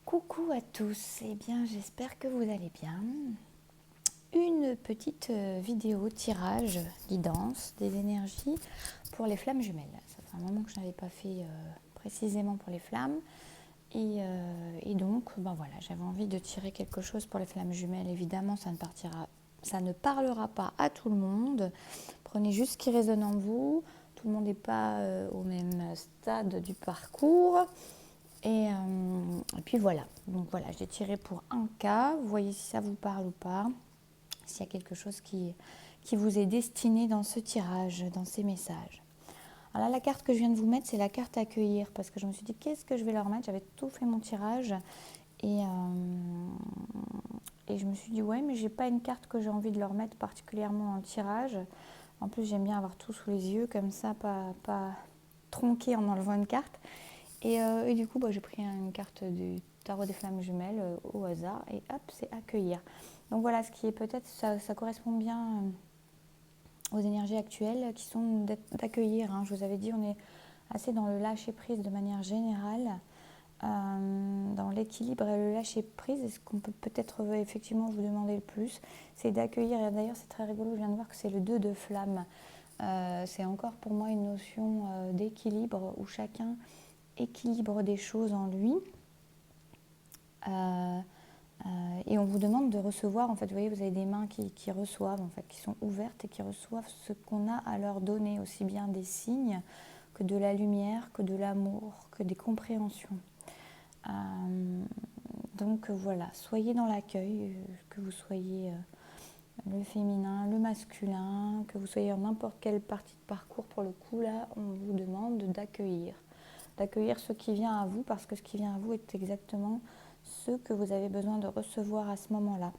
Coucou à tous, j'espère que vous allez bien. Une petite vidéo tirage, guidance des énergies pour les flammes jumelles. Ça fait un moment que je n'avais pas fait précisément pour les flammes. Et donc, voilà, j'avais envie de tirer quelque chose pour les flammes jumelles. Évidemment, ça ne parlera pas à tout le monde. Prenez juste ce qui résonne en vous. Tout le monde n'est pas au même stade du parcours. Et puis voilà, donc voilà, j'ai tiré pour un cas, vous voyez si ça vous parle ou pas, s'il y a quelque chose qui vous est destiné dans ce tirage, dans ces messages. Alors là, la carte que je viens de vous mettre, c'est la carte accueillir, parce que je me suis dit, qu'est-ce que je vais leur mettre? J'avais tout fait mon tirage, et je me suis dit, ouais, mais j'ai pas une carte que j'ai envie de leur mettre particulièrement dans le tirage. En plus, j'aime bien avoir tout sous les yeux, comme ça, pas tronqué en enlevant une carte. Et du coup, j'ai pris une carte du tarot des flammes jumelles au hasard et hop, c'est accueillir. Donc voilà, ce qui est peut-être, ça correspond bien aux énergies actuelles qui sont d'accueillir. Je vous avais dit, on est assez dans le lâcher-prise de manière générale, dans l'équilibre et le lâcher-prise. Et ce qu'on peut peut-être effectivement vous demander le plus, c'est d'accueillir. Et d'ailleurs, c'est très rigolo, je viens de voir que c'est le 2 de flamme. C'est encore pour moi une notion d'équilibre où chacun équilibre des choses en lui. Et on vous demande de recevoir, en fait, vous voyez, vous avez des mains qui reçoivent, en fait, qui sont ouvertes et qui reçoivent ce qu'on a à leur donner, aussi bien des signes que de la lumière, que de l'amour, que des compréhensions. Donc voilà, soyez dans l'accueil, que vous soyez le féminin, le masculin, que vous soyez en n'importe quelle partie de parcours, pour le coup, là, on vous demande d'accueillir ce qui vient à vous, parce que ce qui vient à vous est exactement ce que vous avez besoin de recevoir à ce moment-là.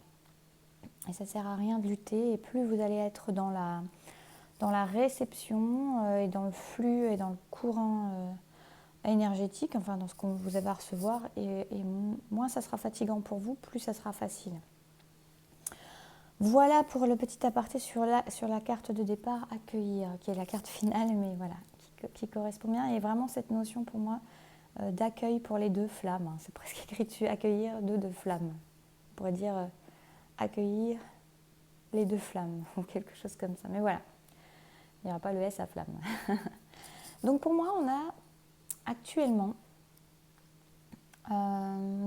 Et ça ne sert à rien de lutter, et plus vous allez être dans la réception et dans le flux et dans le courant énergétique, enfin dans ce que vous avez à recevoir, et moins ça sera fatigant pour vous, plus ça sera facile. Voilà pour le petit aparté sur la carte de départ, accueillir, qui est la carte finale, mais voilà, qui correspond bien. Et vraiment cette notion pour moi d'accueil pour les deux flammes. C'est presque écrit dessus, accueillir deux flammes. On pourrait dire accueillir les deux flammes, ou quelque chose comme ça. Mais voilà, il n'y aura pas le S à flamme. Donc pour moi, on a actuellement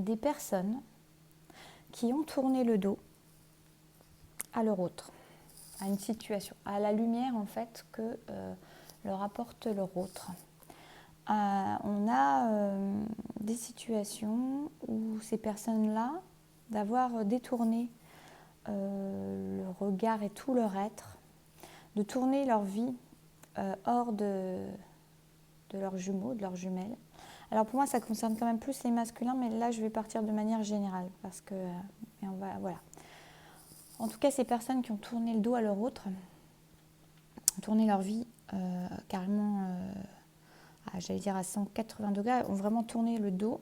des personnes qui ont tourné le dos à leur autre, à une situation, à la lumière en fait que leur apporte leur autre. On a des situations où ces personnes-là, d'avoir détourné le regard et tout leur être, de tourner leur vie hors de leurs jumeaux, de leurs jumelles. Alors pour moi, ça concerne quand même plus les masculins, mais là, je vais partir de manière générale, parce que, voilà. En tout cas, ces personnes qui ont tourné le dos à leur autre, tourné leur vie carrément, j'allais dire à 180 degrés, ont vraiment tourné le dos,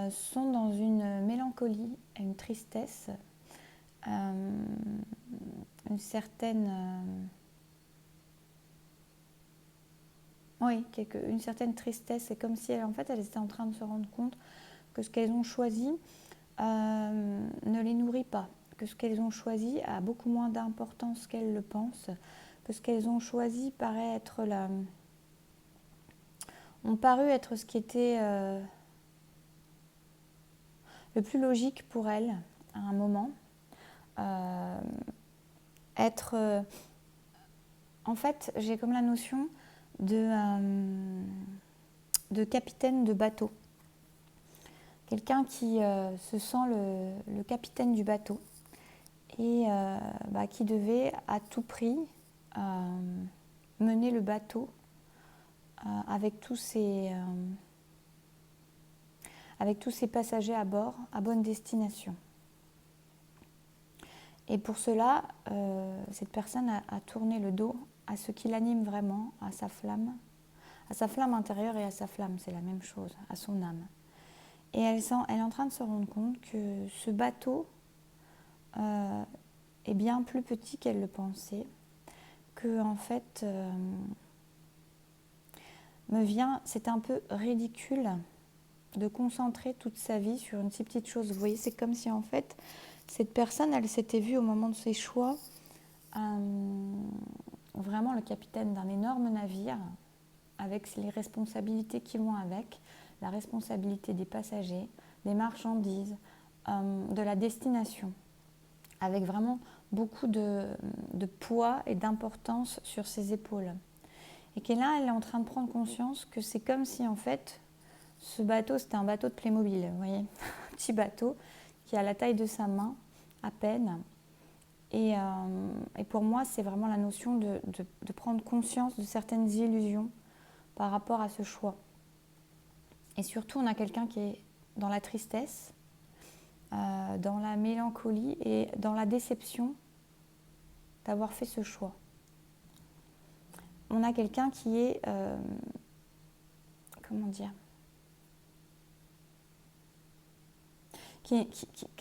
sont dans une mélancolie, une tristesse, une certaine... une certaine tristesse. C'est comme si en fait, elles étaient en train de se rendre compte que ce qu'elles ont choisi ne les nourrit pas, que ce qu'elles ont choisi a beaucoup moins d'importance qu'elles le pensent, que ce qu'elles ont choisi ont paru être ce qui était le plus logique pour elles à un moment. En fait, j'ai comme la notion de capitaine de bateau. Quelqu'un qui se sent le capitaine du bateau et qui devait à tout prix mener le bateau avec tous ses passagers à bord à bonne destination. Et pour cela, cette personne a tourné le dos à ce qui l'anime vraiment, à sa flamme intérieure et à sa flamme, c'est la même chose, à son âme. Et elle est en train de se rendre compte que ce bateau est bien plus petit qu'elle le pensait, que en fait, c'est un peu ridicule de concentrer toute sa vie sur une si petite chose. Vous voyez, c'est comme si en fait, cette personne, elle s'était vue au moment de ses choix vraiment le capitaine d'un énorme navire avec les responsabilités qui vont avec, la responsabilité des passagers, des marchandises, de la destination, avec vraiment beaucoup de poids et d'importance sur ses épaules. Et que là, elle est en train de prendre conscience que c'est comme si en fait, ce bateau, c'était un bateau de Playmobil, vous voyez, un petit bateau qui a la taille de sa main, à peine. Et pour moi, c'est vraiment la notion de prendre conscience de certaines illusions par rapport à ce choix. Et surtout, on a quelqu'un qui est dans la tristesse, dans la mélancolie et dans la déception d'avoir fait ce choix. On a quelqu'un qui est, comment dire,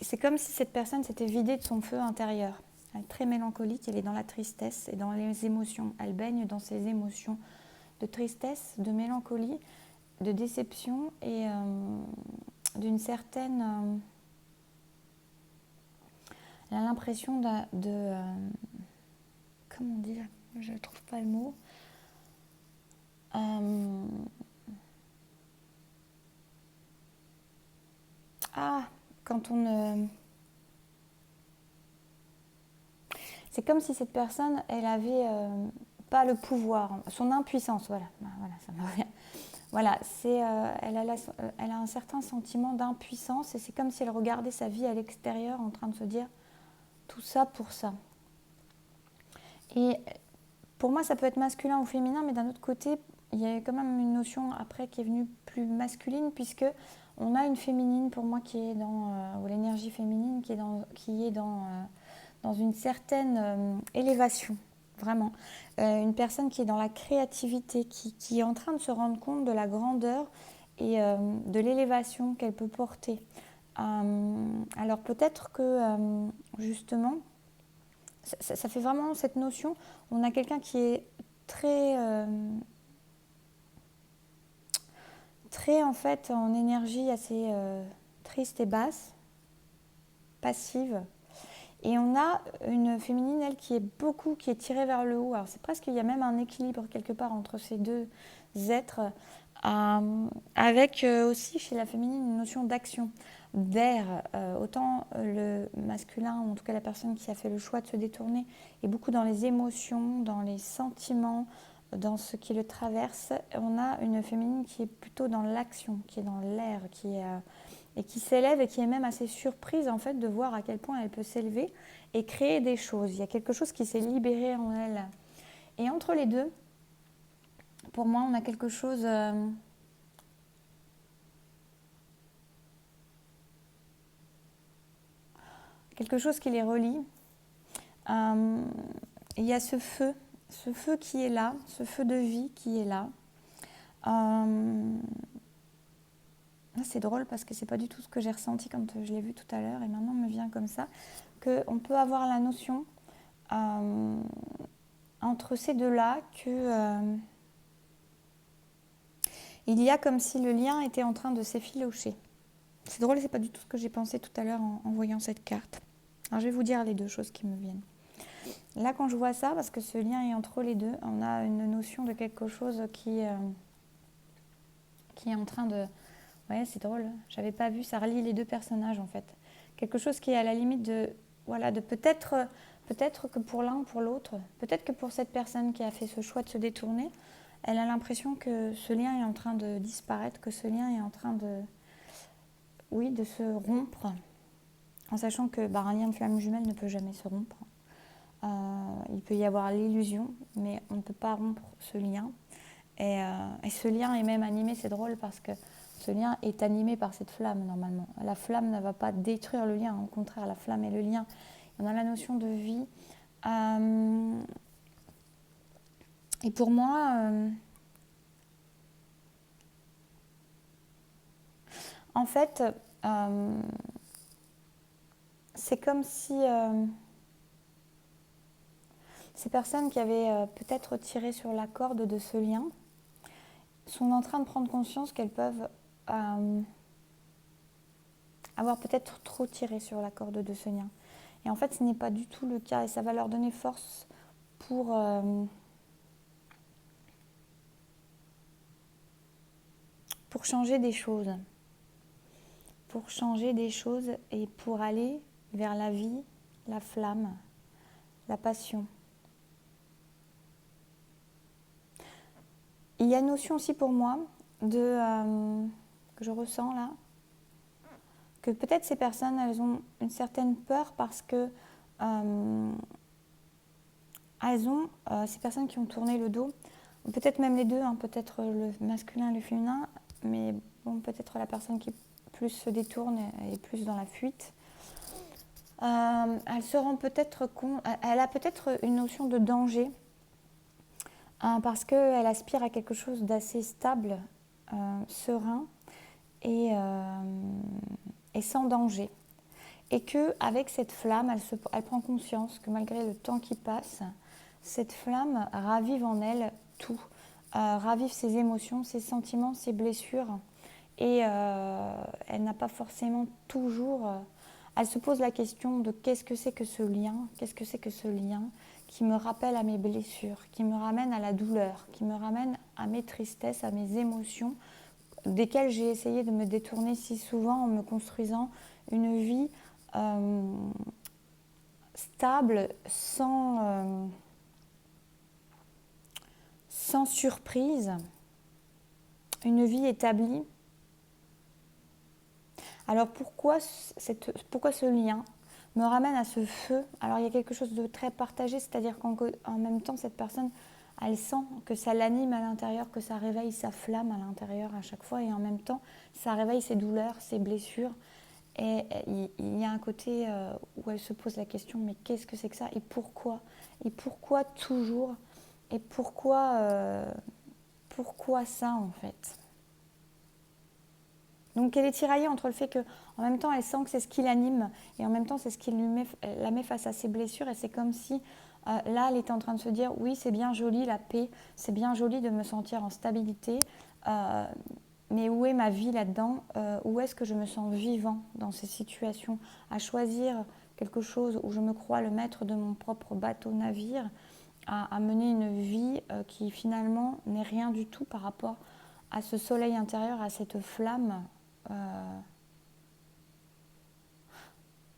c'est comme si cette personne s'était vidée de son feu intérieur. Elle est très mélancolique, elle est dans la tristesse et dans les émotions. Elle baigne dans ses émotions de tristesse, de mélancolie, de déception et d'une certaine... elle a l'impression comment dire, je ne trouve pas le mot. Quand on... c'est comme si cette personne, elle avait pas le pouvoir, son impuissance, voilà ça me revient. Voilà, elle a un certain sentiment d'impuissance et c'est comme si elle regardait sa vie à l'extérieur en train de se dire tout ça pour ça. Et pour moi, ça peut être masculin ou féminin, mais d'un autre côté, il y a quand même une notion après qui est venue plus masculine, puisque on a une féminine pour moi qui est ou l'énergie féminine qui est dans une certaine élévation, vraiment. Une personne qui est dans la créativité, qui est en train de se rendre compte de la grandeur et de l'élévation qu'elle peut porter. Alors peut-être que justement, ça fait vraiment cette notion, on a quelqu'un qui est très en fait en énergie assez triste et basse, passive. Et on a une féminine, elle, qui est tirée vers le haut. Alors c'est presque, il y a même un équilibre quelque part entre ces deux êtres, avec aussi chez la féminine une notion d'action, d'air. Autant le masculin, ou en tout cas la personne qui a fait le choix de se détourner, est beaucoup dans les émotions, dans les sentiments, dans ce qui le traverse. On a une féminine qui est plutôt dans l'action, qui est dans l'air, et qui s'élève et qui est même assez surprise en fait de voir à quel point elle peut s'élever et créer des choses. Il y a quelque chose qui s'est libéré en elle. Et entre les deux, pour moi, on a quelque chose qui les relie. Il y a ce feu qui est là, ce feu de vie qui est là. C'est drôle parce que c'est pas du tout ce que j'ai ressenti quand je l'ai vu tout à l'heure et maintenant me vient comme ça, qu'on peut avoir la notion entre ces deux-là que il y a comme si le lien était en train de s'effilocher. C'est drôle, c'est pas du tout ce que j'ai pensé tout à l'heure en voyant cette carte. Alors je vais vous dire les deux choses qui me viennent. Là quand je vois ça, parce que ce lien est entre les deux, on a une notion de quelque chose qui est en train de... Ouais, c'est drôle, j'avais pas vu, ça relie les deux personnages en fait. Quelque chose qui est à la limite de peut-être que pour l'un ou pour l'autre, peut-être que pour cette personne qui a fait ce choix de se détourner, elle a l'impression que ce lien est en train de disparaître, que ce lien est en train de se rompre, en sachant que un lien de flamme jumelle ne peut jamais se rompre. Il peut y avoir l'illusion, mais on ne peut pas rompre ce lien. Et ce lien est même animé, c'est drôle parce que ce lien est animé par cette flamme normalement. La flamme ne va pas détruire le lien, au contraire, la flamme est le lien. On a la notion de vie. Et pour moi, en fait, c'est comme si ces personnes qui avaient peut-être tiré sur la corde de ce lien sont en train de prendre conscience qu'elles peuvent avoir peut-être trop tiré sur la corde de ce lien. Et en fait, ce n'est pas du tout le cas et ça va leur donner force pour changer des choses. Pour changer des choses et pour aller vers la vie, la flamme, la passion. Il y a une notion aussi pour moi que je ressens là, que peut-être ces personnes, elles ont une certaine peur parce que ces personnes qui ont tourné le dos, peut-être même les deux, hein, peut-être le masculin et le féminin, mais bon, peut-être la personne qui plus se détourne et plus dans la fuite. Elle se rend peut-être compte, elle a peut-être une notion de danger parce qu'elle aspire à quelque chose d'assez stable, serein et sans danger. Et qu'avec cette flamme, elle prend conscience que malgré le temps qui passe, cette flamme ravive en elle tout, ravive ses émotions, ses sentiments, ses blessures. Et elle n'a pas forcément toujours... elle se pose la question de qu'est-ce que c'est que ce lien qui me rappelle à mes blessures, qui me ramène à la douleur, qui me ramène à mes tristesses, à mes émotions, desquelles j'ai essayé de me détourner si souvent en me construisant une vie stable, sans surprise, une vie établie. Alors pourquoi ce lien me ramène à ce feu? Alors il y a quelque chose de très partagé, c'est-à-dire qu'en même temps cette personne, elle sent que ça l'anime à l'intérieur, que ça réveille sa flamme à l'intérieur à chaque fois, et en même temps ça réveille ses douleurs, ses blessures. Et il y a un côté où elle se pose la question, mais qu'est-ce que c'est que ça? Et pourquoi? Et pourquoi toujours? Et pourquoi ça en fait? Donc elle est tiraillée entre le fait qu'en même temps elle sent que c'est ce qui l'anime et en même temps c'est ce qui la met face à ses blessures, et c'est comme si là elle était en train de se dire oui, c'est bien joli la paix, c'est bien joli de me sentir en stabilité, mais où est ma vie là-dedans? Où est-ce que je me sens vivant dans ces situations? À choisir quelque chose où je me crois le maître de mon propre bateau-navire, à mener une vie qui finalement n'est rien du tout par rapport à ce soleil intérieur, à cette flamme.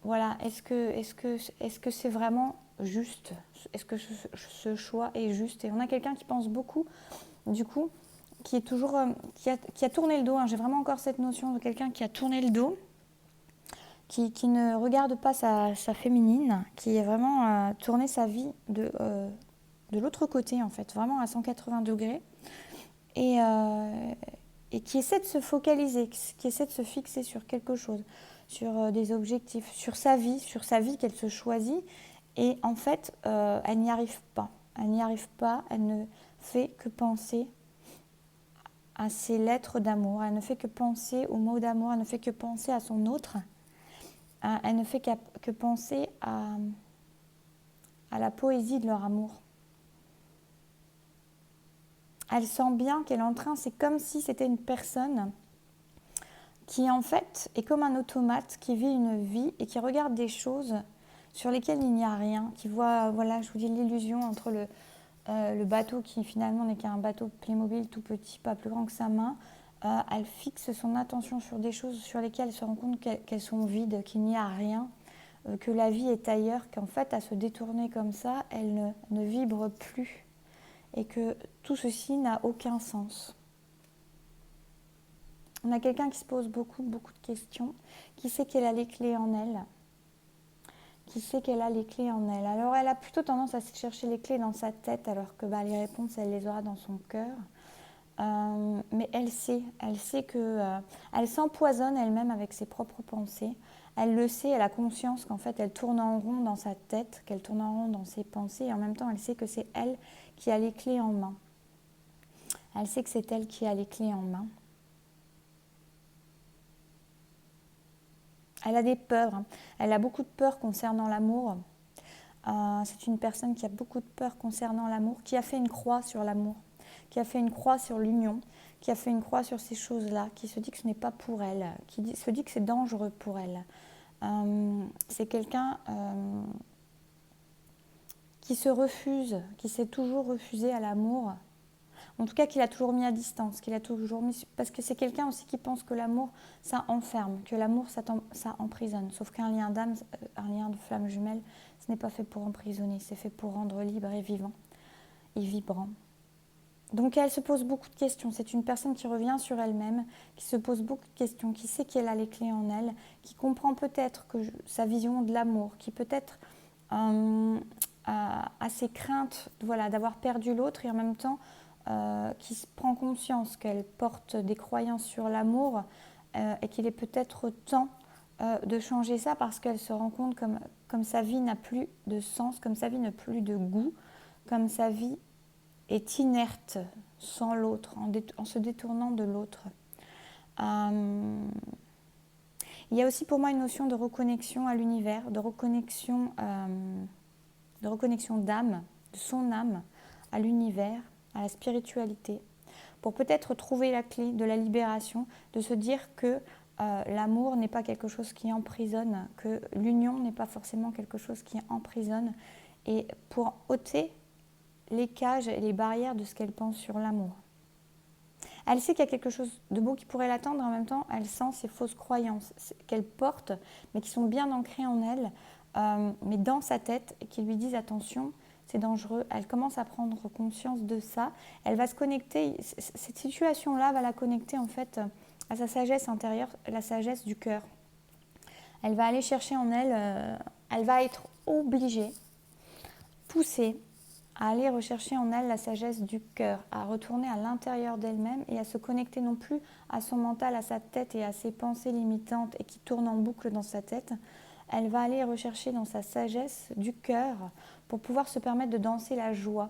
Voilà, est-ce que c'est vraiment juste? Est-ce que ce choix est juste? Et on a quelqu'un qui pense beaucoup, du coup, qui est toujours qui a tourné le dos, hein. J'ai vraiment encore cette notion de quelqu'un qui a tourné le dos, qui ne regarde pas sa féminine, qui est vraiment tourné sa vie de l'autre côté en fait, vraiment à 180 degrés, et qui essaie de se focaliser, qui essaie de se fixer sur quelque chose, sur des objectifs, sur sa vie qu'elle se choisit, et en fait elle n'y arrive pas, elle ne fait que penser à ses lettres d'amour, elle ne fait que penser aux mots d'amour, elle ne fait que penser à son autre, elle ne fait que penser à la poésie de leur amour. Elle sent bien qu'elle est en train, c'est comme si c'était une personne qui en fait est comme un automate, qui vit une vie et qui regarde des choses sur lesquelles il n'y a rien, qui voit, voilà, je vous dis l'illusion entre le bateau qui finalement n'est qu'un bateau Playmobil tout petit, pas plus grand que sa main. Elle fixe son attention sur des choses sur lesquelles elle se rend compte qu'elles sont vides, qu'il n'y a rien, que la vie est ailleurs, qu'en fait à se détourner comme ça, elle ne vibre plus et que tout ceci n'a aucun sens. On a quelqu'un qui se pose beaucoup de questions, qui sait qu'elle a les clés en elle, Alors elle a plutôt tendance à chercher les clés dans sa tête, alors que les réponses, elle les aura dans son cœur. Mais elle sait que elle s'empoisonne elle-même avec ses propres pensées. Elle le sait, elle a conscience qu'en fait elle tourne en rond dans sa tête, qu'elle tourne en rond dans ses pensées, et en même temps elle sait que c'est elle qui a les clés en main. Elle sait que c'est elle qui a les clés en main. Elle a des peurs, hein. Elle a beaucoup de peurs concernant l'amour. C'est une personne qui a beaucoup de peurs concernant l'amour, qui a fait une croix sur l'amour, qui a fait une croix sur l'union, qui a fait une croix sur ces choses-là, qui se dit que ce n'est pas pour elle, se dit que c'est dangereux pour elle. C'est quelqu'un qui se refuse, qui s'est toujours refusé à l'amour. En tout cas, qu'il a toujours mis à distance, parce que c'est quelqu'un aussi qui pense que l'amour, ça enferme, que l'amour, ça emprisonne. Sauf qu'un lien d'âme, un lien de flamme jumelle, ce n'est pas fait pour emprisonner, c'est fait pour rendre libre et vivant et vibrant. Donc elle se pose beaucoup de questions. C'est une personne qui revient sur elle-même, qui se pose beaucoup de questions, qui sait qu'elle a les clés en elle, qui comprend peut-être que sa vision de l'amour, qui peut-être a ses craintes d'avoir perdu l'autre et en même temps qui prend conscience qu'elle porte des croyances sur l'amour et qu'il est peut-être temps de changer ça parce qu'elle se rend compte comme sa vie n'a plus de sens, comme sa vie n'a plus de goût, comme sa vie est inerte sans l'autre, en se détournant de l'autre. Il y a aussi pour moi une notion de reconnexion à l'univers, de reconnexion d'âme, de son âme à l'univers, à la spiritualité, pour peut-être trouver la clé de la libération, de se dire que l'amour n'est pas quelque chose qui emprisonne, que l'union n'est pas forcément quelque chose qui emprisonne, et pour ôter les cages et les barrières de ce qu'elle pense sur l'amour. Elle sait qu'il y a quelque chose de beau qui pourrait l'attendre, en même temps elle sent ces fausses croyances qu'elle porte, mais qui sont bien ancrées en elle, mais dans sa tête, et qui lui disent attention, c'est dangereux. Elle commence à prendre conscience de ça. Elle va se connecter, cette situation-là va la connecter en fait à sa sagesse intérieure, la sagesse du cœur. Elle va aller chercher en elle, elle va être obligée, poussée, à aller rechercher en elle la sagesse du cœur, à retourner à l'intérieur d'elle-même et à se connecter non plus à son mental, à sa tête et à ses pensées limitantes et qui tournent en boucle dans sa tête. Elle va aller rechercher dans sa sagesse du cœur pour pouvoir se permettre de danser la joie,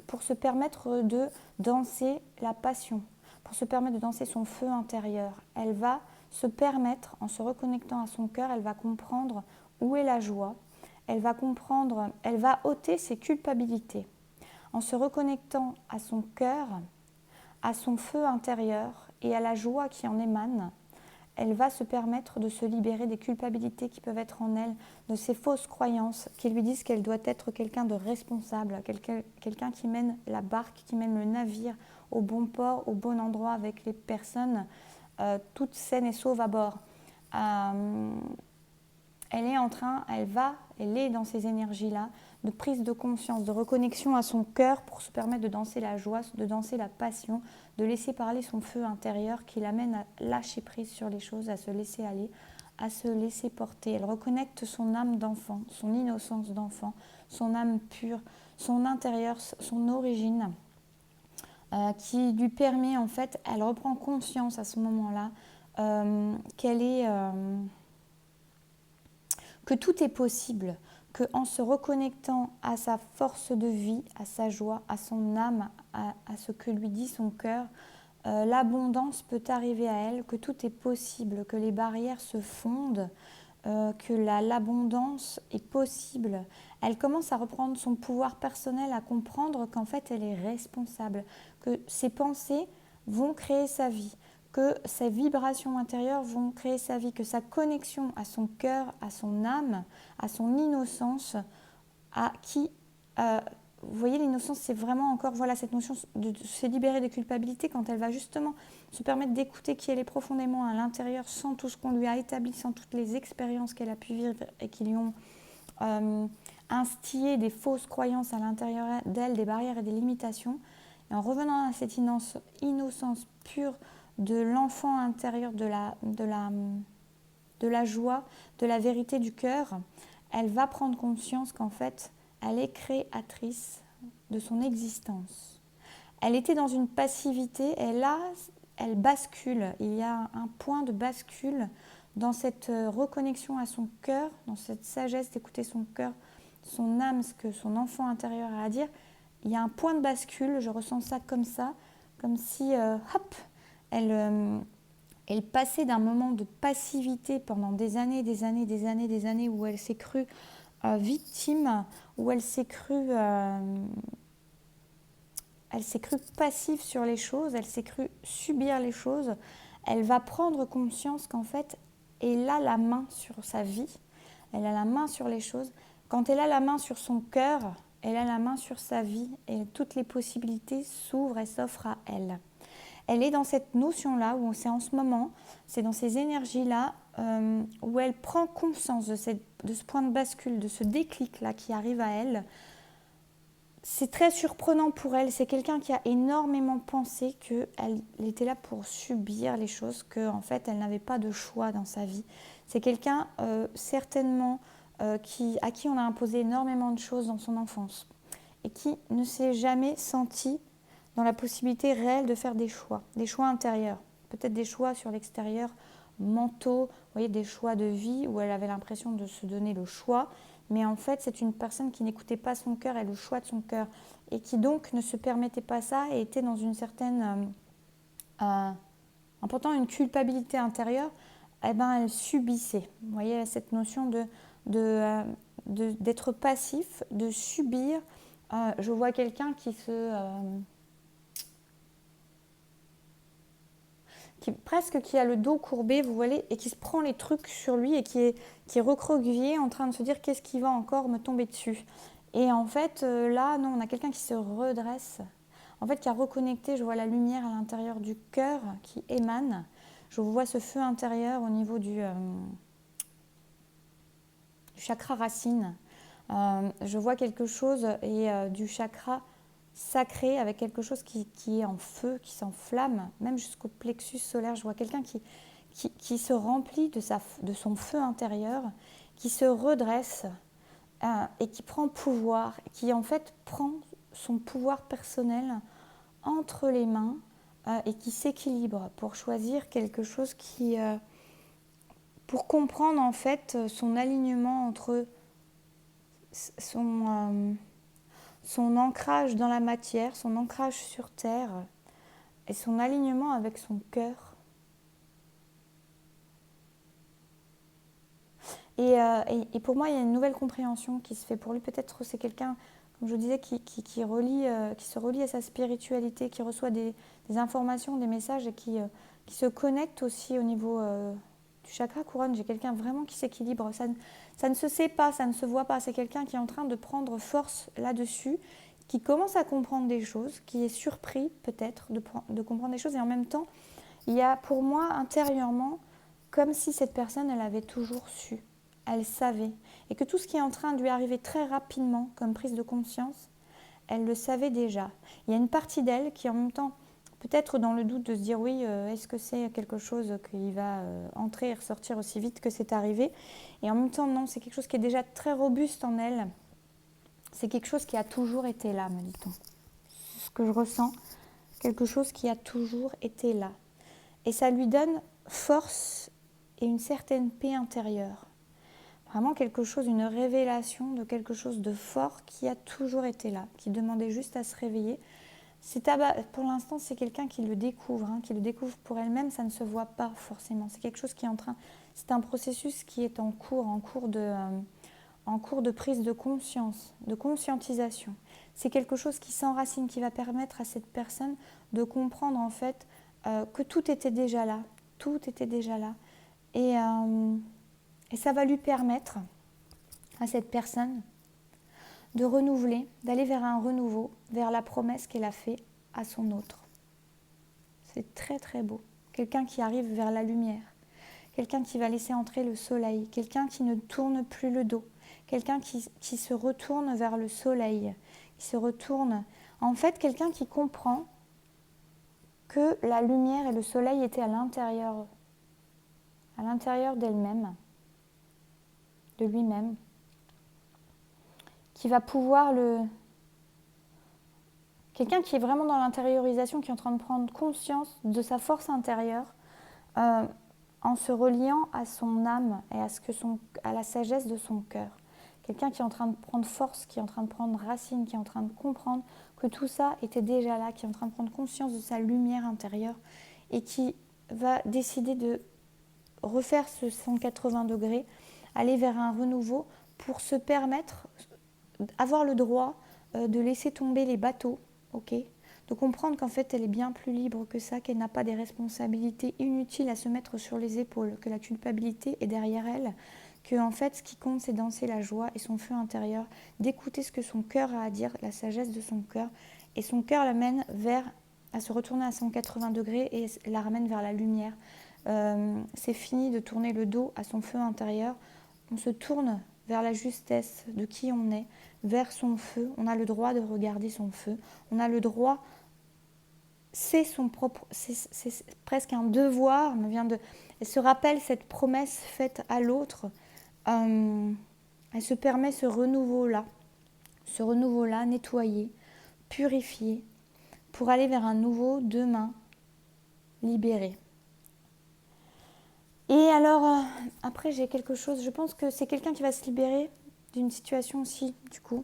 pour se permettre de danser la passion, pour se permettre de danser son feu intérieur. Elle va se permettre, en se reconnectant à son cœur, elle va comprendre où est la joie. Elle va comprendre, elle va ôter ses culpabilités. En se reconnectant à son cœur, à son feu intérieur et à la joie qui en émane, elle va se permettre de se libérer des culpabilités qui peuvent être en elle, de ces fausses croyances qui lui disent qu'elle doit être quelqu'un de responsable, quelqu'un qui mène la barque, qui mène le navire au bon port, au bon endroit avec les personnes, toutes saines et sauves à bord. Elle est dans ces énergies-là, de prise de conscience, de reconnexion à son cœur pour se permettre de danser la joie, de danser la passion, de laisser parler son feu intérieur qui l'amène à lâcher prise sur les choses, à se laisser aller, à se laisser porter. Elle reconnecte son âme d'enfant, son innocence d'enfant, son âme pure, son intérieur, son origine, qui lui permet en fait, elle reprend conscience à ce moment-là qu'elle est... que tout est possible, qu'en se reconnectant à sa force de vie, à sa joie, à son âme, à ce que lui dit son cœur, l'abondance peut arriver à elle, que tout est possible, que les barrières se fondent, que l'abondance est possible. Elle commence à reprendre son pouvoir personnel, à comprendre qu'en fait elle est responsable, que ses pensées vont créer sa vie, que ses vibrations intérieures vont créer sa vie, que sa connexion à son cœur, à son âme, à son innocence, vous voyez, l'innocence, c'est vraiment encore cette notion de se libérer des culpabilités quand elle va justement se permettre d'écouter qui elle est profondément à l'intérieur sans tout ce qu'on lui a établi, sans toutes les expériences qu'elle a pu vivre et qui lui ont instillé des fausses croyances à l'intérieur d'elle, des barrières et des limitations. Et en revenant à cette innocence pure de l'enfant intérieur, de la joie, de la vérité du cœur, elle va prendre conscience qu'en fait, elle est créatrice de son existence. Elle était dans une passivité et là, elle bascule. Il y a un point de bascule dans cette reconnexion à son cœur, dans cette sagesse d'écouter son cœur, son âme, ce que son enfant intérieur a à dire. Il y a un point de bascule, je ressens ça, comme si, elle passait d'un moment de passivité pendant des années où elle s'est crue victime, où elle s'est crue elle s'est crue passive sur les choses, elle s'est crue subir les choses. Elle va prendre conscience qu'en fait, elle a la main sur sa vie, elle a la main sur les choses. Quand elle a la main sur son cœur, elle a la main sur sa vie et toutes les possibilités s'ouvrent et s'offrent à elle. Elle est dans cette notion-là, où c'est en ce moment, c'est dans ces énergies-là, où elle prend conscience de ce point de bascule, de ce déclic-là qui arrive à elle. C'est très surprenant pour elle. C'est quelqu'un qui a énormément pensé qu'elle était là pour subir les choses, qu'en fait, elle n'avait pas de choix dans sa vie. C'est quelqu'un, certainement, à qui on a imposé énormément de choses dans son enfance et qui ne s'est jamais senti dans la possibilité réelle de faire des choix intérieurs. Peut-être des choix sur l'extérieur, mentaux, vous voyez, des choix de vie où elle avait l'impression de se donner le choix. Mais en fait, c'est une personne qui n'écoutait pas son cœur et le choix de son cœur et qui donc ne se permettait pas ça et était dans une certaine, en portant une culpabilité intérieure, eh ben, elle subissait. Vous voyez, cette notion d'être passif, de subir. Je vois quelqu'un qui qui a le dos courbé, vous voyez, et qui se prend les trucs sur lui et qui est recroquevillé en train de se dire qu'est-ce qui va encore me tomber dessus. Et en fait, là, non, on a quelqu'un qui se redresse, en fait, qui a reconnecté, je vois la lumière à l'intérieur du cœur qui émane. Je vois ce feu intérieur au niveau du chakra racine. Je vois quelque chose et du chakra sacré avec quelque chose qui est en feu, qui s'enflamme, même jusqu'au plexus solaire. Je vois quelqu'un qui se remplit de son feu intérieur, qui se redresse et qui prend pouvoir, qui en fait prend son pouvoir personnel entre les mains et qui s'équilibre pour choisir quelque chose pour comprendre en fait son alignement entre son ancrage dans la matière, son ancrage sur terre et son alignement avec son cœur. Et pour moi, il y a une nouvelle compréhension qui se fait pour lui. Peut-être c'est quelqu'un, comme je disais, qui se relie à sa spiritualité, qui reçoit des informations, des messages et qui se connecte aussi au niveau du chakra couronne. J'ai quelqu'un vraiment qui s'équilibre. Ça ne se sait pas, ça ne se voit pas. C'est quelqu'un qui est en train de prendre force là-dessus, qui commence à comprendre des choses, qui est surpris peut-être de comprendre des choses. Et en même temps, il y a pour moi intérieurement comme si cette personne, elle avait toujours su. Elle savait. Et que tout ce qui est en train de lui arriver très rapidement comme prise de conscience, elle le savait déjà. Il y a une partie d'elle qui en même temps, peut-être dans le doute de se dire oui, est-ce que c'est quelque chose qui va entrer et ressortir aussi vite que c'est arrivé. Et en même temps, non, c'est quelque chose qui est déjà très robuste en elle. C'est quelque chose qui a toujours été là, me dit-on. C'est ce que je ressens. Quelque chose qui a toujours été là. Et ça lui donne force et une certaine paix intérieure. Vraiment quelque chose, une révélation de quelque chose de fort qui a toujours été là, qui demandait juste à se réveiller. Pour l'instant, c'est quelqu'un qui le découvre, qui le découvre pour elle-même, ça ne se voit pas forcément. C'est quelque chose qui est c'est un processus qui est en cours de prise de conscience, de conscientisation. C'est quelque chose qui s'enracine, qui va permettre à cette personne de comprendre en fait que tout était déjà là, et ça va lui permettre à cette personne de renouveler, d'aller vers un renouveau, vers la promesse qu'elle a faite à son autre. C'est très très beau. Quelqu'un qui arrive vers la lumière, quelqu'un qui va laisser entrer le soleil, quelqu'un qui ne tourne plus le dos, quelqu'un qui se retourne vers le soleil, qui se retourne. En fait, quelqu'un qui comprend que la lumière et le soleil étaient à l'intérieur d'elle-même, de lui-même, qui va pouvoir quelqu'un qui est vraiment dans l'intériorisation, qui est en train de prendre conscience de sa force intérieure en se reliant à son âme et à la sagesse de son cœur. Quelqu'un qui est en train de prendre force, qui est en train de prendre racine, qui est en train de comprendre que tout ça était déjà là, qui est en train de prendre conscience de sa lumière intérieure et qui va décider de refaire ce 180 degrés, aller vers un renouveau pour se permettre, avoir le droit de laisser tomber les bateaux, de comprendre qu'en fait elle est bien plus libre que ça, qu'elle n'a pas des responsabilités inutiles à se mettre sur les épaules, que la culpabilité est derrière elle, que en fait ce qui compte c'est danser la joie et son feu intérieur, d'écouter ce que son cœur a à dire, la sagesse de son cœur, et son cœur l'amène à se retourner à 180 degrés et la ramène vers la lumière. C'est fini de tourner le dos à son feu intérieur, on se tourne vers la justesse de qui on est, vers son feu. On a le droit de regarder son feu. On a le droit, c'est presque un devoir. Elle se rappelle cette promesse faite à l'autre. Elle se permet ce renouveau-là, nettoyer, purifier, pour aller vers un nouveau demain libéré. Et alors, après, j'ai quelque chose, je pense que c'est quelqu'un qui va se libérer d'une situation aussi, du coup.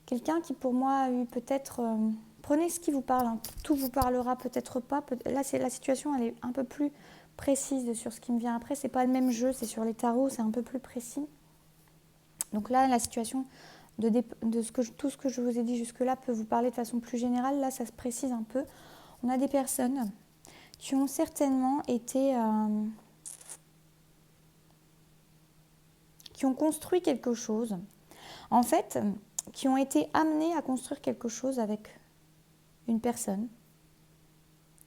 Quelqu'un qui, pour moi, a eu peut-être... prenez ce qui vous parle, hein. Tout vous parlera peut-être pas. Là, la situation, elle est un peu plus précise sur ce qui me vient après. C'est pas le même jeu, c'est sur les tarots, c'est un peu plus précis. Donc là, la situation tout ce que je vous ai dit jusque-là peut vous parler de façon plus générale. Là, ça se précise un peu. On a des personnes qui ont certainement été... qui ont construit quelque chose. En fait, qui ont été amenés à construire quelque chose avec une personne.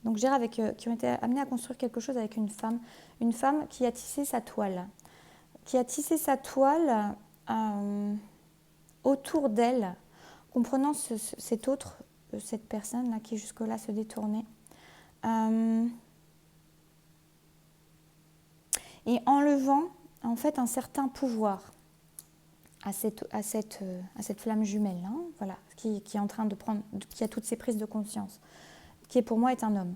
Donc, je dirais qui ont été amenés à construire quelque chose avec une femme qui a tissé sa toile. Qui a tissé sa toile autour d'elle, comprenant cette personne-là qui jusque-là se détournait. Et enlevant en fait un certain pouvoir à cette flamme jumelle, hein, voilà, qui est en train de prendre, qui a toutes ces prises de conscience, qui pour moi est un homme,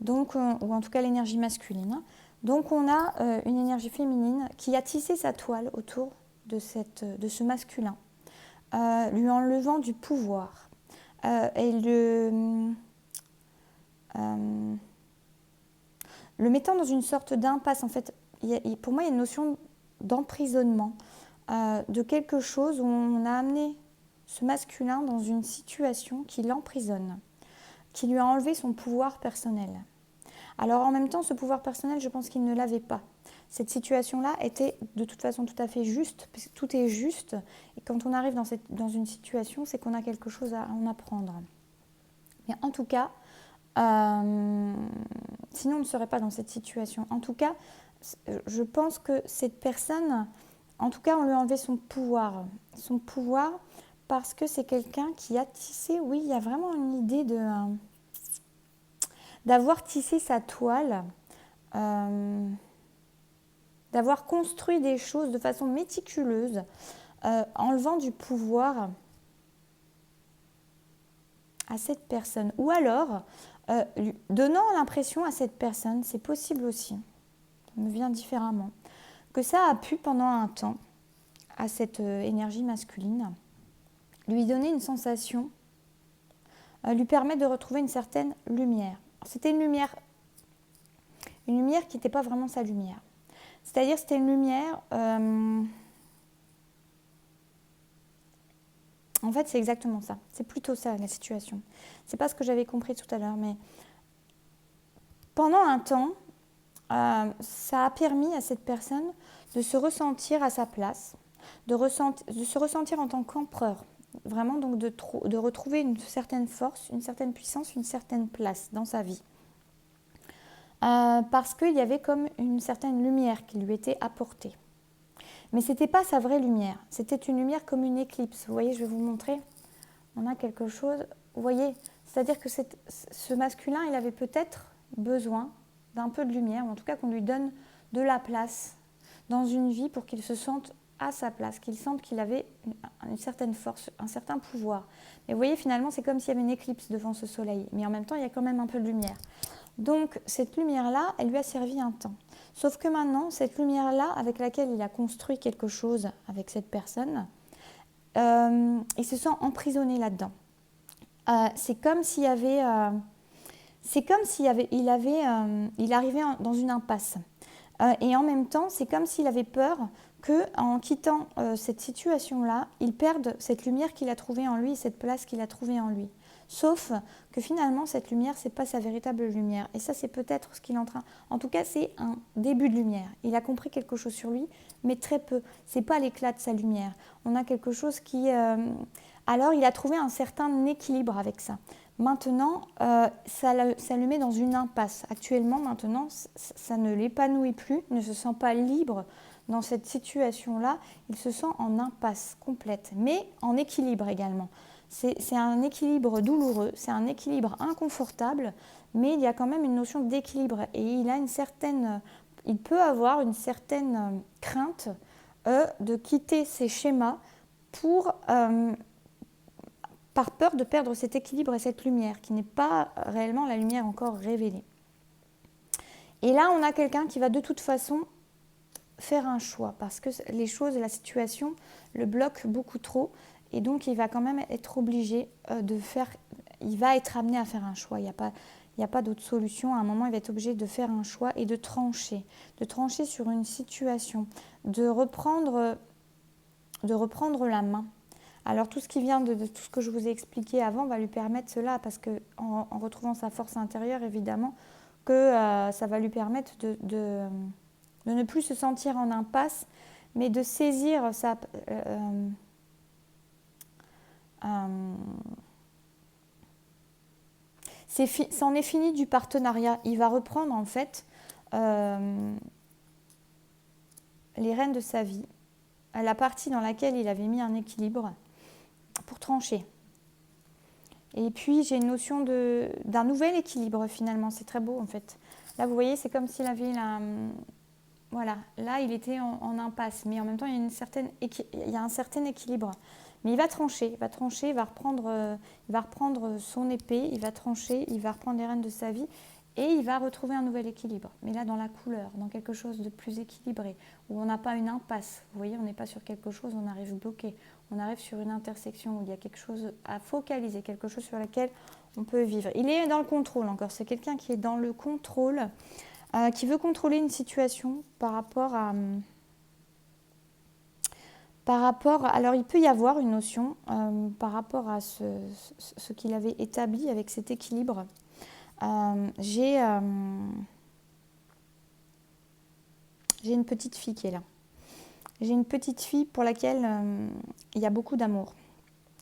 donc ou en tout cas l'énergie masculine. Hein. Donc on a une énergie féminine qui a tissé sa toile autour de ce masculin, lui enlevant du pouvoir et le mettant dans une sorte d'impasse. En fait, pour moi, il y a une notion d'emprisonnement, de quelque chose où on a amené ce masculin dans une situation qui l'emprisonne, qui lui a enlevé son pouvoir personnel. Alors en même temps, ce pouvoir personnel, je pense qu'il ne l'avait pas. Cette situation-là était de toute façon tout à fait juste, parce que tout est juste, et quand on arrive dans une situation, c'est qu'on a quelque chose à en apprendre. Mais en tout cas, sinon on ne serait pas dans cette situation. En tout cas, je pense que cette personne, en tout cas, on lui a enlevé son pouvoir parce que c'est quelqu'un qui a tissé, oui, il y a vraiment une idée d'avoir tissé sa toile, d'avoir construit des choses de façon méticuleuse, enlevant du pouvoir à cette personne. Ou alors, donnant l'impression à cette personne, c'est possible aussi, ça me vient différemment, que ça a pu pendant un temps, à cette énergie masculine, lui donner une sensation, lui permettre de retrouver une certaine lumière. C'était une lumière qui n'était pas vraiment sa lumière. C'est-à-dire c'était une lumière... En fait, c'est exactement ça. C'est plutôt ça, la situation. C'est pas ce que j'avais compris tout à l'heure, mais pendant un temps, ça a permis à cette personne de se ressentir à sa place, de se ressentir en tant qu'empereur. Vraiment, donc, de retrouver une certaine force, une certaine puissance, une certaine place dans sa vie. Parce qu'il y avait comme une certaine lumière qui lui était apportée. Mais ce n'était pas sa vraie lumière. C'était une lumière comme une éclipse. Vous voyez, je vais vous montrer. On a quelque chose. Vous voyez, c'est-à-dire que ce masculin, il avait peut-être besoin d'un peu de lumière, ou en tout cas qu'on lui donne de la place dans une vie pour qu'il se sente à sa place, qu'il sente qu'il avait une certaine force, un certain pouvoir. Mais vous voyez, finalement, c'est comme s'il y avait une éclipse devant ce soleil. Mais en même temps, il y a quand même un peu de lumière. Donc, cette lumière-là, elle lui a servi un temps. Sauf que maintenant, cette lumière-là, avec laquelle il a construit quelque chose avec cette personne, il se sent emprisonné là-dedans. C'est comme s'il y avait... il arrivait dans une impasse. Et en même temps, c'est comme s'il avait peur qu'en quittant cette situation-là, il perde cette lumière qu'il a trouvée en lui, cette place qu'il a trouvée en lui. Sauf que finalement, cette lumière, ce n'est pas sa véritable lumière. Et ça, c'est peut-être ce qu'il est en train... En tout cas, c'est un début de lumière. Il a compris quelque chose sur lui, mais très peu. Ce n'est pas l'éclat de sa lumière. On a quelque chose qui... Alors, il a trouvé un certain équilibre avec ça. Maintenant, ça le met dans une impasse. Actuellement, maintenant, ça ne l'épanouit plus, ne se sent pas libre dans cette situation-là. Il se sent en impasse complète, mais en équilibre également. C'est un équilibre douloureux, c'est un équilibre inconfortable, mais il y a quand même une notion d'équilibre. Et il peut avoir une certaine crainte de quitter ces schémas par peur de perdre cet équilibre et cette lumière, qui n'est pas réellement la lumière encore révélée. Et là, on a quelqu'un qui va de toute façon faire un choix, parce que les choses, la situation le bloque beaucoup trop, et donc il va quand même être obligé il va être amené à faire un choix. Il n'y a pas d'autre solution. À un moment, il va être obligé de faire un choix et de trancher sur une situation, de reprendre la main. Alors tout ce qui vient de tout ce que je vous ai expliqué avant va lui permettre cela, parce qu'en retrouvant sa force intérieure, évidemment, que ça va lui permettre de ne plus se sentir en impasse, mais de saisir c'en est fini du partenariat. Il va reprendre en fait les rênes de sa vie, la partie dans laquelle il avait mis un équilibre, pour trancher. Et puis j'ai une notion d'un nouvel équilibre finalement, c'est très beau en fait. Là vous voyez, c'est comme s'il avait voilà, là il était en impasse, mais en même temps il y a un certain équilibre. Mais il va trancher, il va reprendre son épée, il va trancher, il va reprendre les rênes de sa vie et il va retrouver un nouvel équilibre. Mais là dans la couleur, dans quelque chose de plus équilibré, où on n'a pas une impasse. Vous voyez, on n'est pas sur quelque chose, on arrive bloqué. On arrive sur une intersection où il y a quelque chose à focaliser, quelque chose sur lequel on peut vivre. Il est dans le contrôle encore, c'est quelqu'un qui est dans le contrôle, qui veut contrôler une situation par rapport à... alors il peut y avoir une notion par rapport à ce qu'il avait établi avec cet équilibre. J'ai une petite fille qui est là. J'ai une petite fille pour laquelle il y a beaucoup d'amour.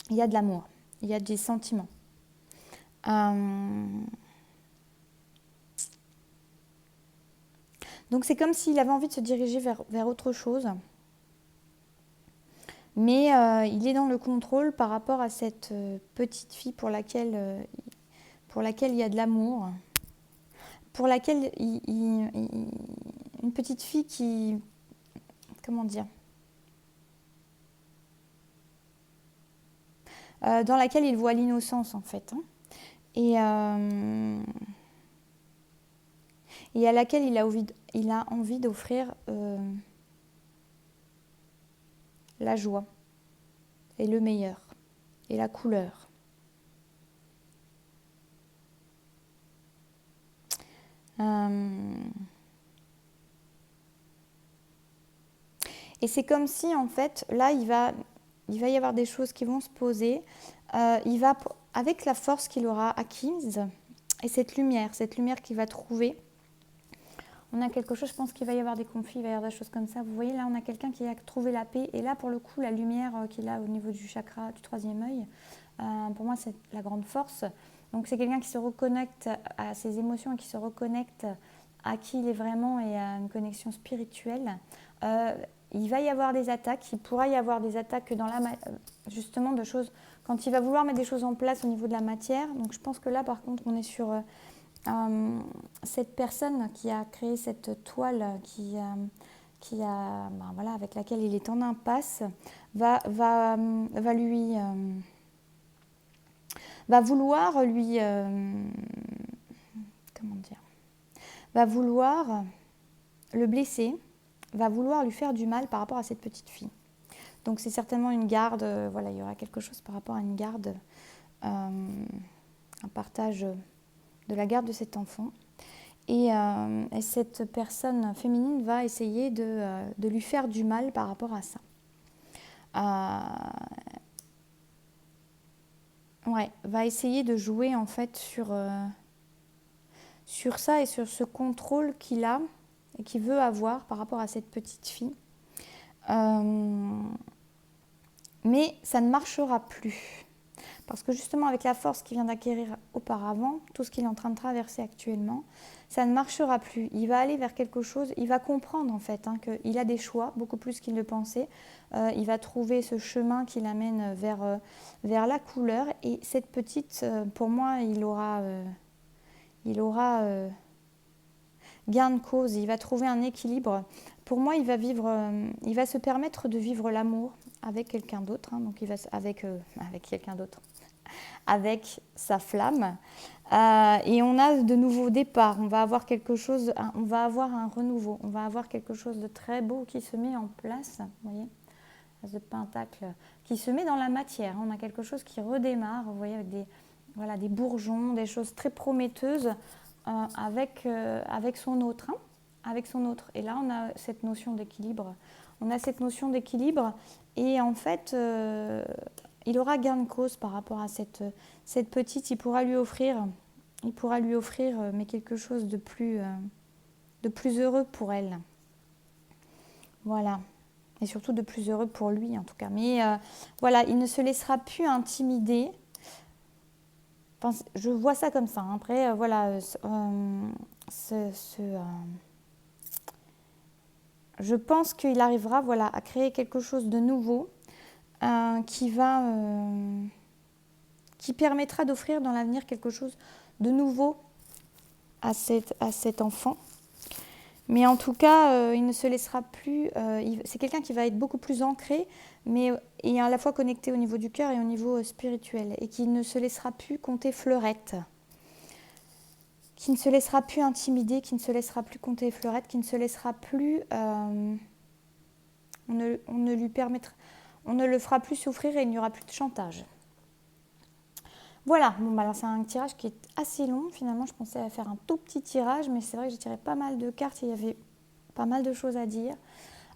Il y a de l'amour, il y a des sentiments. Donc c'est comme s'il avait envie de se diriger vers autre chose. Mais il est dans le contrôle par rapport à cette petite fille pour laquelle il y a de l'amour. Pour laquelle une petite fille qui... Comment dire, dans laquelle il voit l'innocence en fait. Et à laquelle il a envie d'offrir la joie et le meilleur et la couleur. Et c'est comme si en fait là il va y avoir des choses qui vont se poser. Il va, avec la force qu'il aura acquise et cette lumière qu'il va trouver, on a quelque chose, je pense qu'il va y avoir des conflits, il va y avoir des choses comme ça. Vous voyez, là, on a quelqu'un qui a trouvé la paix. Et là, pour le coup, la lumière qu'il a au niveau du chakra, du troisième œil, pour moi, c'est la grande force. Donc, c'est quelqu'un qui se reconnecte à ses émotions et qui se reconnecte à qui il est vraiment et à une connexion spirituelle. Il va y avoir des attaques. Il pourra y avoir des attaques justement de choses, quand il va vouloir mettre des choses en place au niveau de la matière. Donc, je pense que là, par contre, on est sur... cette personne qui a créé cette toile avec laquelle il est en impasse va vouloir lui va vouloir le blesser, va vouloir lui faire du mal par rapport à cette petite fille. Donc c'est certainement une garde, il y aura quelque chose par rapport à une garde, un partage de la garde de cet enfant. Et cette personne féminine va essayer de lui faire du mal par rapport à ça. Ouais, va essayer de jouer en fait sur ça et sur ce contrôle qu'il a et qu'il veut avoir par rapport à cette petite fille. Mais ça ne marchera plus. Parce que justement, avec la force qu'il vient d'acquérir auparavant, tout ce qu'il est en train de traverser actuellement, ça ne marchera plus. Il va aller vers quelque chose, il va comprendre en fait qu'il a des choix, beaucoup plus qu'il le pensait. Il va trouver ce chemin qui l'amène vers la couleur. Et cette petite, pour moi, il aura gain de cause, il va trouver un équilibre. Pour moi, il va se permettre de vivre l'amour avec quelqu'un d'autre, donc il va avec quelqu'un d'autre, avec sa flamme. Et on a de nouveaux départs. On va avoir quelque chose, on va avoir un renouveau. On va avoir quelque chose de très beau qui se met en place. Vous voyez, de pentacle qui se met dans la matière. On a quelque chose qui redémarre. Vous voyez, avec des bourgeons, des choses très prometteuses avec son autre. Avec son autre. Et là, on a cette notion d'équilibre. Et en fait, il aura gain de cause par rapport à cette petite. Il pourra lui offrir, mais quelque chose de plus heureux pour elle. Voilà. Et surtout de plus heureux pour lui, en tout cas. Mais voilà, il ne se laissera plus intimider. Enfin, je vois ça comme ça. Après, voilà, je pense qu'il arrivera, voilà, à créer quelque chose de nouveau qui permettra d'offrir dans l'avenir quelque chose de nouveau à cet enfant. Mais en tout cas, il ne se laissera plus. C'est quelqu'un qui va être beaucoup plus ancré, et à la fois connecté au niveau du cœur et au niveau spirituel, et qui ne se laissera plus compter fleurettes, qui ne se laissera plus intimider, qui ne se laissera plus compter fleurettes, qui ne se laissera plus. On ne le fera plus souffrir et il n'y aura plus de chantage. Voilà, bon, alors c'est un tirage qui est assez long. Finalement, je pensais à faire un tout petit tirage, mais c'est vrai que j'ai tiré pas mal de cartes et il y avait pas mal de choses à dire.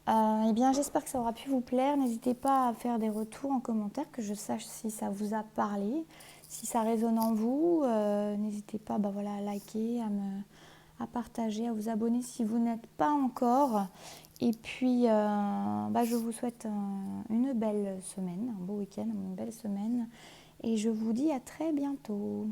Eh bien, j'espère que ça aura pu vous plaire. N'hésitez pas à faire des retours en commentaire, que je sache si ça vous a parlé, si ça résonne en vous. N'hésitez pas à liker, à partager, à vous abonner si vous n'êtes pas encore. Et puis, je vous souhaite une belle semaine, un beau week-end, une belle semaine. Et je vous dis à très bientôt.